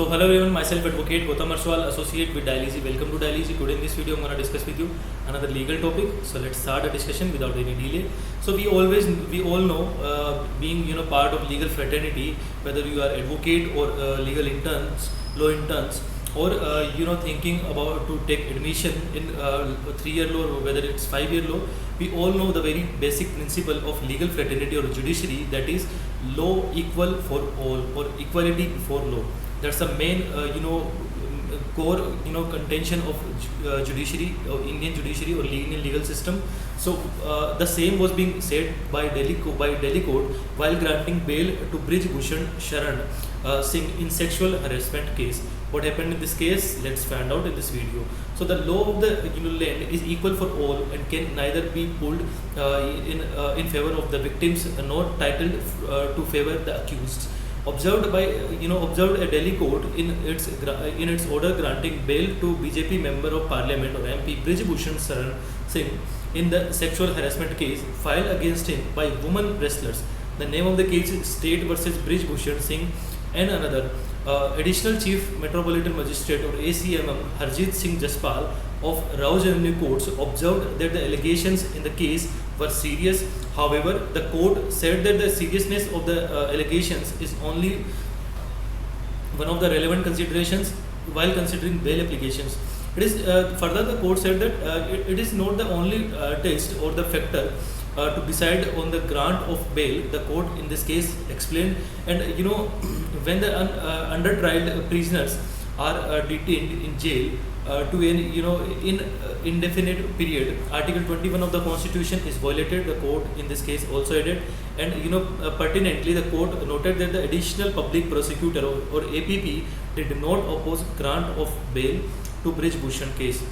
So hello everyone, myself advocate Gautam Arswal, associate with Dial Easy. Welcome to Dial Easy. Today in this video I'm going to discuss with you another legal topic. So let's start the discussion without any delay. So we all know, being part of legal fraternity, whether you are advocate or legal interns, law interns, or thinking about to take admission in 3-year law or whether it's 5-year law, we all know the very basic principle of legal fraternity or judiciary, that is law equal for all or equality before law. That's the main core contention of judiciary or Indian judiciary or Indian legal system. So the same was being said by Delhi Court while granting bail to Brij Bhushan Sharan Singh in sexual harassment case. What happened in this case? Let's find out in this video. So the law of the land is equal for all and can neither be pulled in favor of the victims nor titled to favor the accused. Observed a Delhi court in its order granting bail to BJP member of Parliament or MP Brij Bhushan Sharan Singh in the sexual harassment case filed against him by women wrestlers. The name of the case is State versus Brij Bhushan Singh and another. Additional Chief Metropolitan Magistrate or ACMM Harjit Singh Jaspal of Rao Avenue Courts observed that the allegations in the case were serious. However, the court said that the seriousness of the allegations is only one of the relevant considerations while considering bail applications. It is further the court said that it is not the only test or the factor to decide on the grant of bail. The court in this case explained, and when the under trial prisoners are detained in jail to an indefinite period, Article 21 of the Constitution is violated. The court in this case also added, and pertinently the court noted that the additional public prosecutor or APP did not oppose grant of bail to Brij Bhushan case.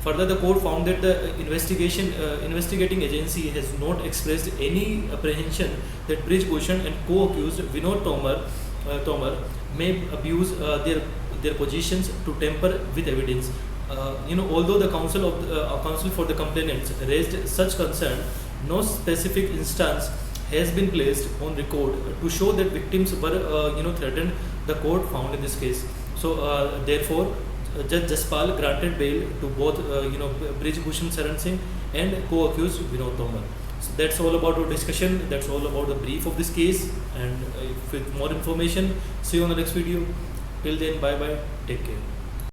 Further, the court found that the investigating agency has not expressed any apprehension that Brij Bhushan and co-accused Vinod Tomar may abuse their positions to tamper with evidence. Although the counsel for the complainants raised such concern, no specific instance has been placed on record to show that victims were threatened. The court found in this case. So therefore, Judge Jaspal granted bail to both Brij Bhushan Sharan Singh and co-accused Vinod Tomar. So that's all about our discussion. That's all about the brief of this case. And with more information, see you on the next video. Till then, bye bye. Take care.